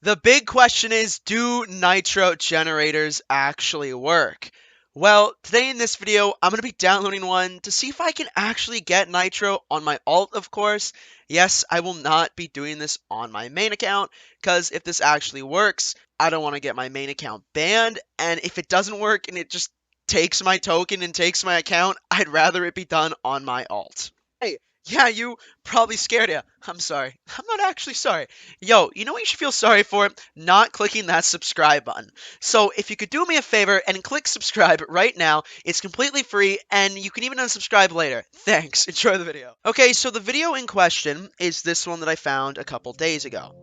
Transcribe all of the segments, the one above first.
The big question is, do nitro generators actually work? Well, today in this video, I'm going to be downloading one to see if I can actually get nitro on my alt, of course. Yes, I will not be doing this on my main account, because if this actually works, I don't want to get my main account banned, and if it doesn't work and it just takes my token and takes my account, I'd rather it be done on my alt. Hey, yeah, you probably scared ya. I'm sorry. I'm not actually sorry. Yo, you know what you should feel sorry for? Not clicking that subscribe button. So if you could do me a favor and click subscribe right now, it's completely free and you can even unsubscribe later. Thanks. Enjoy the video. Okay, so the video in question is this one that I found a couple days ago.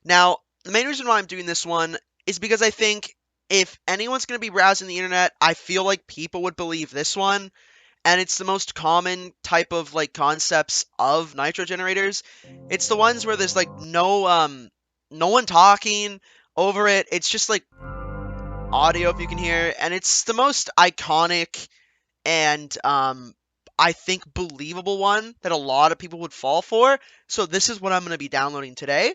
Now, the main reason why I'm doing this one is because I think if anyone's going to be browsing the internet, I feel like people would believe this one, and it's the most common type of like concepts of nitro generators. It's the ones where there's like no one talking over it. It's just like audio if you can hear, and it's the most iconic and I think believable one that a lot of people would fall for. So this is what I'm going to be downloading today,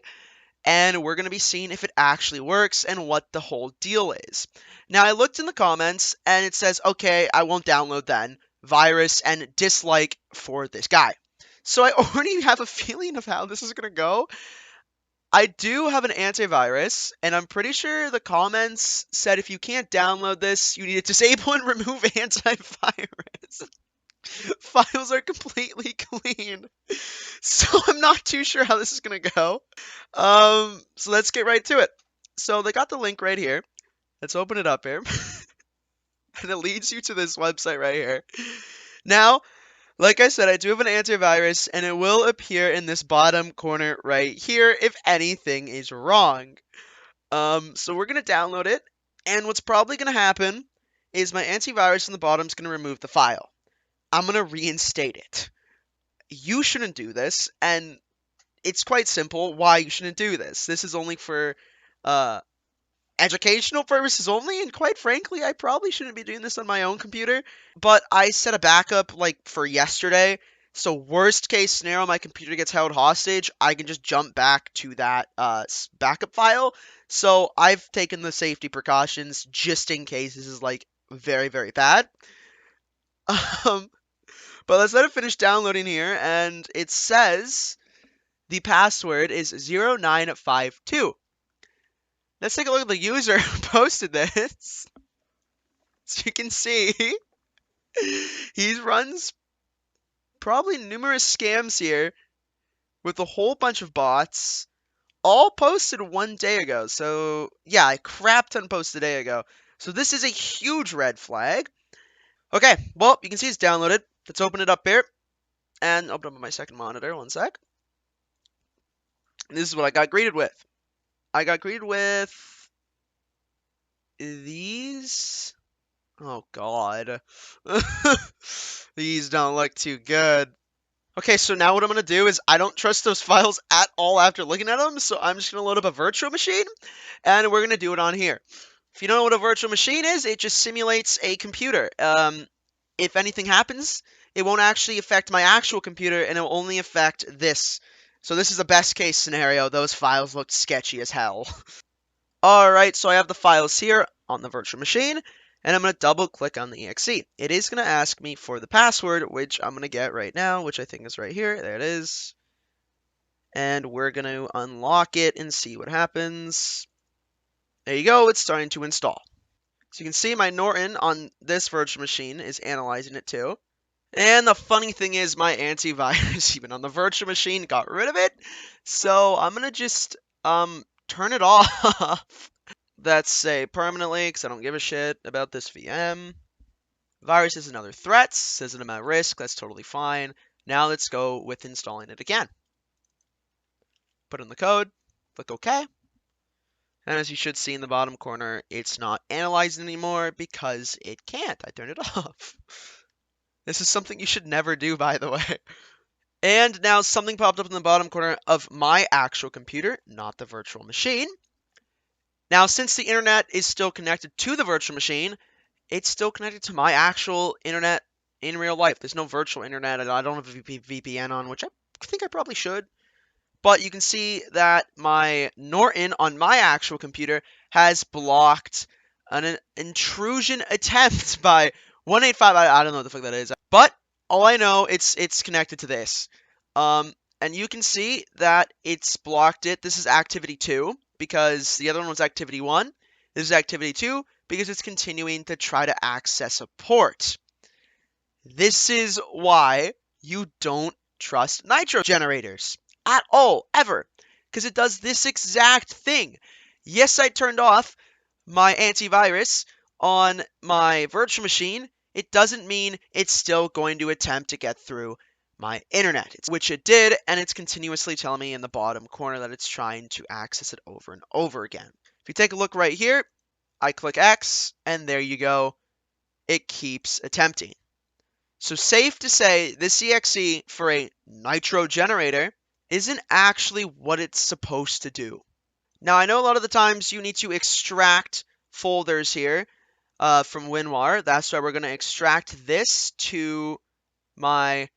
and we're going to be seeing if it actually works and what the whole deal is. Now, I looked in the comments, and it says, okay, I won't download then. Virus and dislike for this guy. So I already have a feeling of how this is going to go. I do have an antivirus, and I'm pretty sure the comments said if you can't download this, you need to disable and remove antivirus. Files are completely clean. So I'm not too sure how this is going to go. So let's get right to it. So they got the link right here. Let's open it up here. And it leads you to this website right here. Now, like I said, I do have an antivirus, and it will appear in this bottom corner right here if anything is wrong. So we're going to download it, and what's probably going to happen is my antivirus in the bottom is going to remove the file. I'm going to reinstate it. You shouldn't do this, and it's quite simple why you shouldn't do this. This is only for uh, educational purposes only, and quite frankly, I probably shouldn't be doing this on my own computer. But I set a backup like for yesterday, so worst case scenario, my computer gets held hostage, I can just jump back to that backup file. So I've taken the safety precautions just in case this is like very, very bad. Um, but let's let it finish downloading here, and it says the password is 0952. Let's take a look at the user who posted this. So you can see, he runs probably numerous scams here with a whole bunch of bots, all posted 1 day ago. So yeah, a crap ton posted a day ago. So this is a huge red flag. Okay, well, you can see it's downloaded. Let's open it up here. And open up on my second monitor, 1 sec. This is what I got greeted with. I got greeted with these. Oh god. These don't look too good. Okay, so now what I'm going to do is I don't trust those files at all after looking at them, so I'm just going to load up a virtual machine, and we're going to do it on here. If you don't know what a virtual machine is, it just simulates a computer. If anything happens, it won't actually affect my actual computer, and it will only affect this. So this is the best case scenario. Those files look sketchy as hell. Alright, so I have the files here on the virtual machine, and I'm going to double click on the exe. It is going to ask me for the password, which I'm going to get right now, which I think is right here. There it is. And we're going to unlock it and see what happens. There you go, it's starting to install. So you can see my Norton on this virtual machine is analyzing it too. And the funny thing is my antivirus, even on the virtual machine, got rid of it. So I'm going to just turn it off. That's say permanently, because I don't give a shit about this VM. Virus is another threat, says that I'm at risk, that's totally fine. Now let's go with installing it again. Put in the code, click OK. And as you should see in the bottom corner, it's not analyzing anymore because it can't. I turned it off. This is something you should never do, by the way. And now something popped up in the bottom corner of my actual computer, not the virtual machine. Now, since the internet is still connected to the virtual machine, it's still connected to my actual internet in real life. There's no virtual internet, and I don't have a VPN on, which I think I probably should. but you can see that my Norton on my actual computer has blocked an intrusion attempt by 185. I don't know what the fuck that is, but all I know it's connected to this. And you can see that it's blocked it. This is activity 2 because the other one was activity 1. This is activity 2 because it's continuing to try to access a port. This is why you don't trust nitro generators at all, ever, because it does this exact thing. Yes, I turned off my antivirus on my virtual machine. It doesn't mean it's still going to attempt to get through my internet, which it did, and it's continuously telling me in the bottom corner that it's trying to access it over and over again. If you take a look right here, I click X, and there you go. It keeps attempting. So safe to say this exe for a nitro generator isn't actually what it's supposed to do. Now I know a lot of the times you need to extract folders here from WinRAR. That's why we're going to extract this to my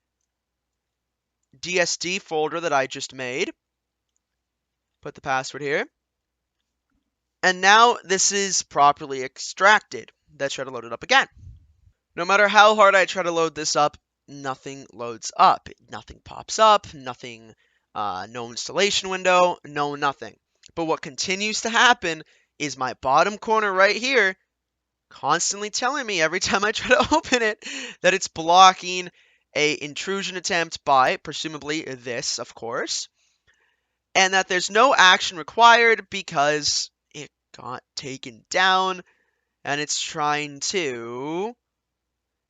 DSD folder that I just made. Put the password here. And now this is properly extracted. Let's try to load it up again. No matter how hard I try to load this up, nothing loads up. Nothing pops up, nothing, no installation window, no nothing. But what continues to happen is my bottom corner right here constantly telling me every time I try to open it that it's blocking a intrusion attempt by, presumably this, of course, and that there's no action required because it got taken down and it's trying to...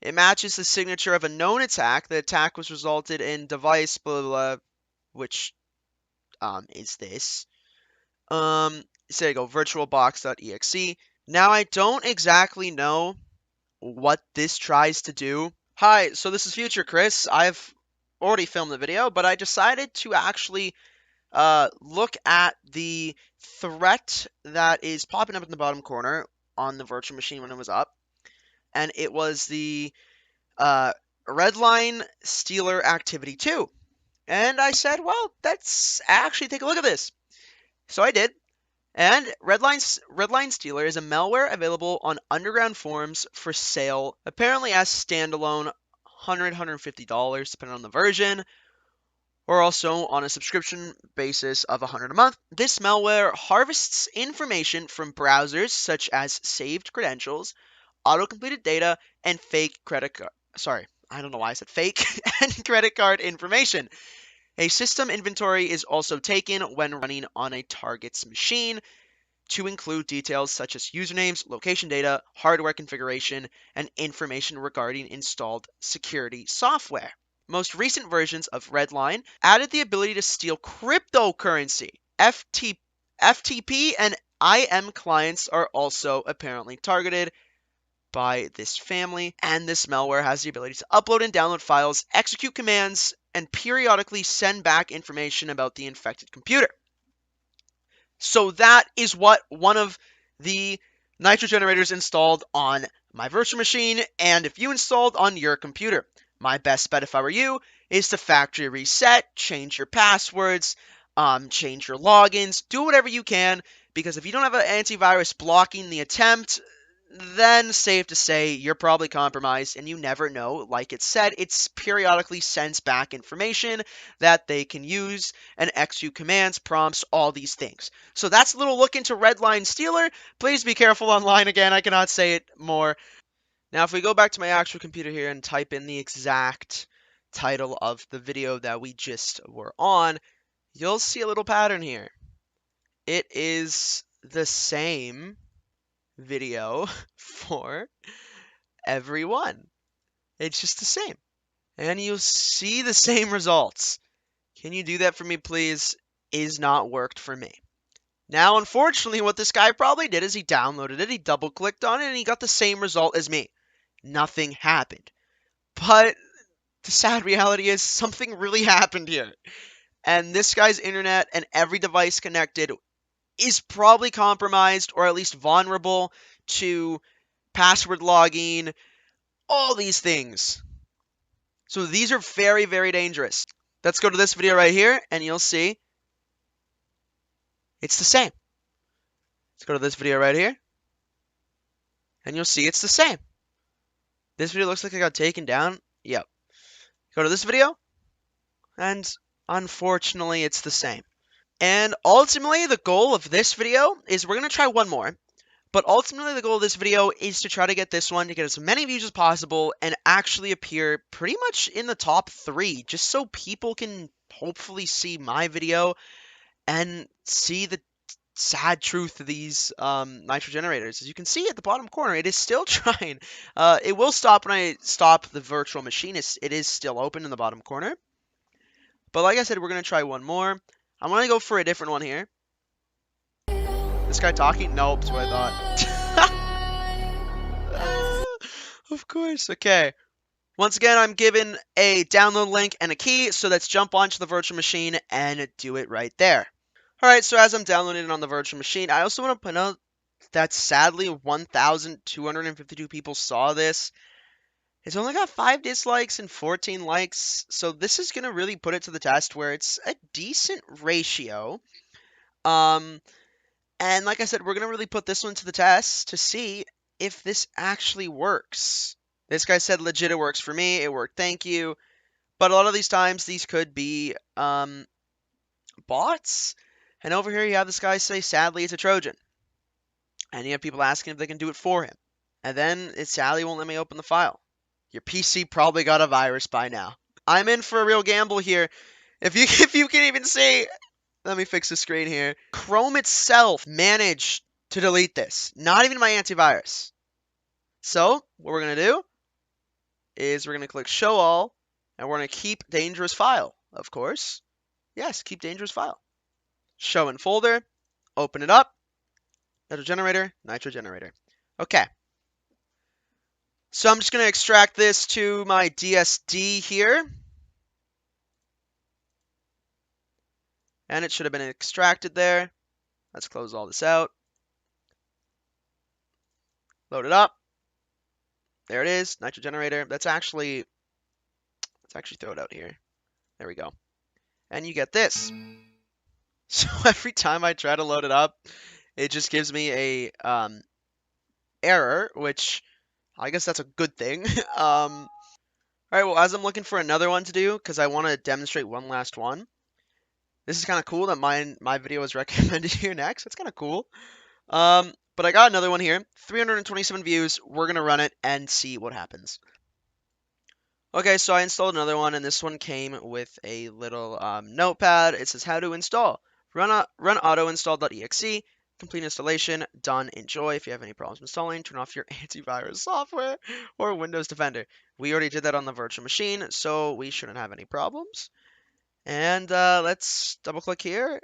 It matches the signature of a known attack. The attack was resulted in device blah blah, blah which is this. So there you go, virtualbox.exe. Now I don't exactly know what this tries to do. Hi, so this is Future Chris. I've already filmed the video, but I decided to actually look at the threat that is popping up in the bottom corner on the virtual machine when it was up. And it was the Redline Stealer Activity 2. And I said, well, let's actually take a look at this. So I did. And Redline Stealer is a malware available on underground forums for sale, apparently as standalone, $150 depending on the version, or also on a subscription basis of $100 a month. This malware harvests information from browsers such as saved credentials, auto-completed data, and fake credit card. Sorry, I don't know why I said fake, and credit card information. A system inventory is also taken when running on a target's machine to include details such as usernames, location data, hardware configuration, and information regarding installed security software. Most recent versions of Redline added the ability to steal cryptocurrency. FTP and IM clients are also apparently targeted by this family, and this malware has the ability to upload and download files, execute commands, and periodically send back information about the infected computer. So that is what one of the nitro generators installed on my virtual machine, and if you installed on your computer. My best bet if I were you is to factory reset, change your passwords, change your logins, do whatever you can, because if you don't have an antivirus blocking the attempt, then safe to say you're probably compromised, and you never know. Like it said, it periodically sends back information that they can use and execute commands, prompts, all these things. So that's a little look into Redline Stealer. Please be careful online. Again, I cannot say it more. Now, if we go back to my actual computer here and type in the exact title of the video that we just were on, you'll see a little pattern here. It is the same video for everyone. It's just the same. And you'll see the same results. Can you do that for me, please? Is not worked for me. Now, unfortunately, what this guy probably did is he downloaded it, he double-clicked on it, and he got the same result as me. Nothing happened. But the sad reality is something really happened here. And this guy's internet and every device connected is probably compromised or at least vulnerable to password logging, all these things. So these are very, very dangerous. Let's go to this video right here and you'll see It's the same. Let's go to this video right here, and you'll see it's the same. This video looks like it got taken down. Yep. Go to this video, and unfortunately, it's the same. And ultimately, the goal of this video is we're going to try one more. But ultimately, the goal of this video is to try to get this one to get as many views as possible and actually appear pretty much in the top 3, just so people can hopefully see my video and see the sad truth of these nitro generators. As you can see at the bottom corner, it is still trying. It will stop when I stop the virtual machine. It is still open in the bottom corner. But like I said, we're going to try one more. I'm going to go for a different one here. This guy talking? Nope, that's what I thought. Of course. Okay. Once again, I'm given a download link and a key, so let's jump onto the virtual machine and do it right there. Alright, so as I'm downloading it on the virtual machine, I also want to point out that sadly 1,252 people saw this. It's only got 5 dislikes and 14 likes, so this is going to really put it to the test where it's a decent ratio. And like I said, we're going to really put this one to the test to see if this actually works. This guy said legit it works for me. It worked, thank you. But a lot of these times, these could be bots. And over here, you have this guy say, sadly, it's a Trojan. And you have people asking if they can do it for him. And then it sadly won't let me open the file. Your PC probably got a virus by now. I'm in for a real gamble here. If you can even see, let me fix the screen here. Chrome itself managed to delete this. Not even my antivirus. So, what we're going to do is we're going to click Show All, and we're going to keep dangerous file, of course. Yes, keep dangerous file. Show in folder, open it up, nitro generator. Okay. So I'm just going to extract this to my DSD here. And it should have been extracted there. Let's close all this out. Load it up. There it is, nitro generator. Let's actually throw it out here. There we go. And you get this. So every time I try to load it up, it just gives me a error, which I guess that's a good thing. Alright, well, as I'm looking for another one to do, because I want to demonstrate one last one. This is kind of cool that my video was recommended here next. That's kind of cool. But I got another one here. 327 views. We're going to run it and see what happens. Okay, so I installed another one, and this one came with a little notepad. It says how to install. Run auto install.exe. Complete installation. Done. Enjoy. If you have any problems installing, turn off your antivirus software or Windows Defender. We already did that on the virtual machine, so we shouldn't have any problems. And let's double click here.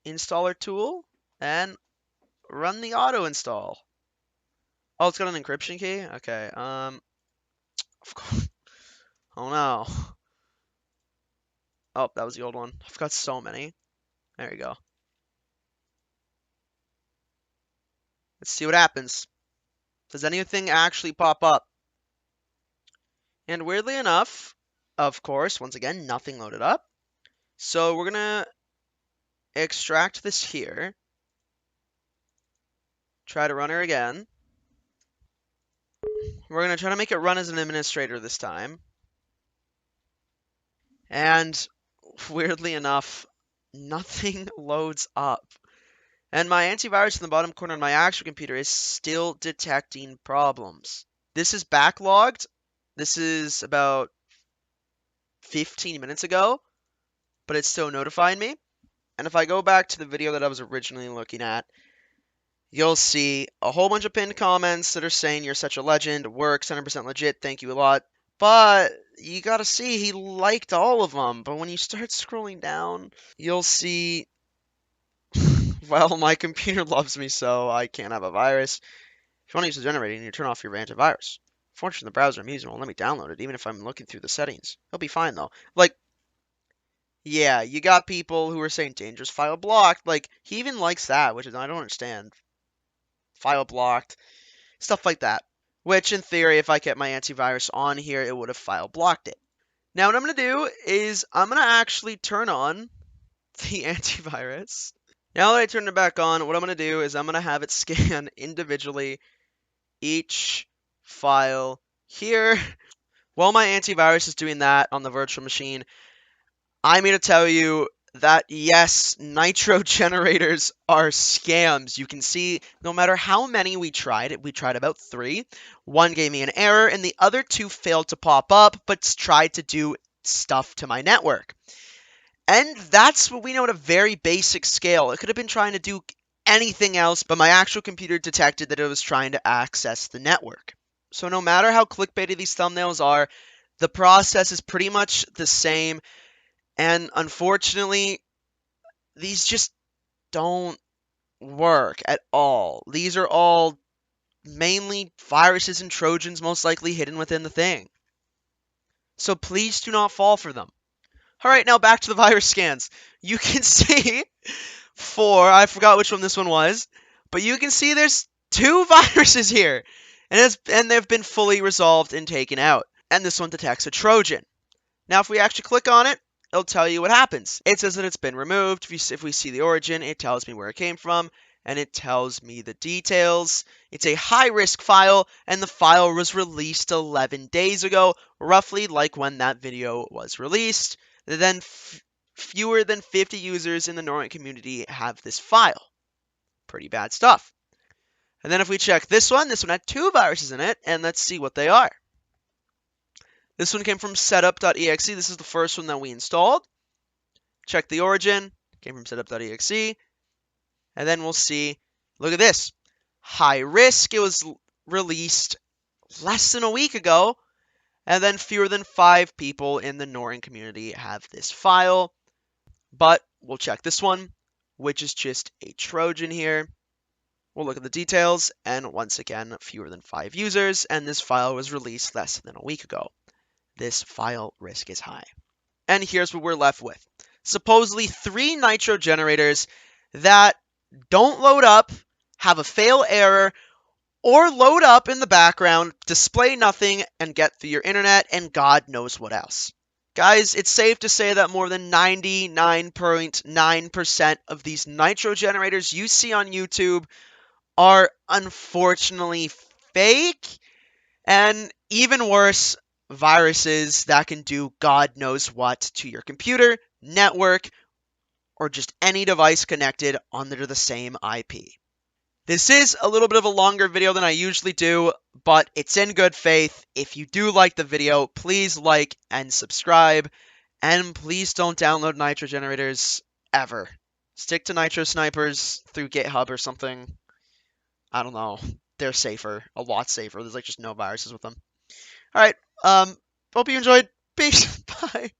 Installer tool. And run the auto install. Oh, it's got an encryption key? Okay, of course. Oh no. Oh, that was the old one. I've got so many. There you go. Let's see what happens. Does anything actually pop up? And weirdly enough, of course, once again, nothing loaded up. So we're gonna extract this here. Try to run her again. We're going to try to make it run as an administrator this time. And weirdly enough, nothing loads up. And my antivirus in the bottom corner of my actual computer is still detecting problems. This is backlogged. This is about 15 minutes ago, but it's still notifying me. And if I go back to the video that I was originally looking at, you'll see a whole bunch of pinned comments that are saying you're such a legend, works, 100% legit, thank you a lot. But you gotta see, he liked all of them. But when you start scrolling down, you'll see, well, my computer loves me so I can't have a virus. If you want to use the generator, you need to turn off your antivirus. Fortunately, the browser I'm using won't let me download it, even if I'm looking through the settings. It'll be fine, though. Like, yeah, you got people who are saying dangerous file blocked. Like, he even likes that, which is, I don't understand. File blocked, stuff like that. Which, in theory, if I kept my antivirus on here, it would have file blocked it. Now, what I'm going to do is I'm going to actually turn on the antivirus. Now that I turn it back on, what I'm going to do is I'm going to have it scan individually each file here. While my antivirus is doing that on the virtual machine, I'm here to tell you that yes, nitro generators are scams. You can see no matter how many we tried about 3. One gave me an error, and the other 2 failed to pop up, but tried to do stuff to my network. And that's what we know at a very basic scale. It could have been trying to do anything else, but my actual computer detected that it was trying to access the network. So no matter how clickbaity these thumbnails are, the process is pretty much the same. And unfortunately, these just don't work at all. These are all mainly viruses and Trojans most likely hidden within the thing. So please do not fall for them. Alright, now back to the virus scans. You can see 4, I forgot which one this one was, but you can see there's 2 viruses here. And they've been fully resolved and taken out. And this one detects a Trojan. Now, if we actually click on it, it'll tell you what happens. It says that it's been removed. If we see the origin, it tells me where it came from, and it tells me the details. It's a high-risk file, and the file was released 11 days ago, roughly like when that video was released. Then fewer than 50 users in the Norrent community have this file. Pretty bad stuff. And then if we check this one had 2 viruses in it, and let's see what they are. This one came from setup.exe. This is the first one that we installed. Check the origin. Came from setup.exe. And then we'll see, look at this. High risk. It was released less than a week ago. And then fewer than 5 people in the Norrent community have this file. But we'll check this one, which is just a Trojan here. We'll look at the details. And once again, fewer than 5 users. And this file was released less than a week ago. This file risk is high. And here's what we're left with. Supposedly 3 nitro generators that don't load up, have a fail error, or load up in the background, display nothing, and get through your internet, and God knows what else. Guys, it's safe to say that more than 99.9% of these nitro generators you see on YouTube are unfortunately fake, and even worse, viruses that can do God knows what to your computer, network, or just any device connected under the same IP. This is a little bit of a longer video than I usually do, but it's in good faith. If you do like the video, please like and subscribe, and please don't download nitro generators ever. Stick to nitro snipers through GitHub or something. I don't know. They're safer, a lot safer. There's like just no viruses with them. All right. Hope you enjoyed. Peace. Bye.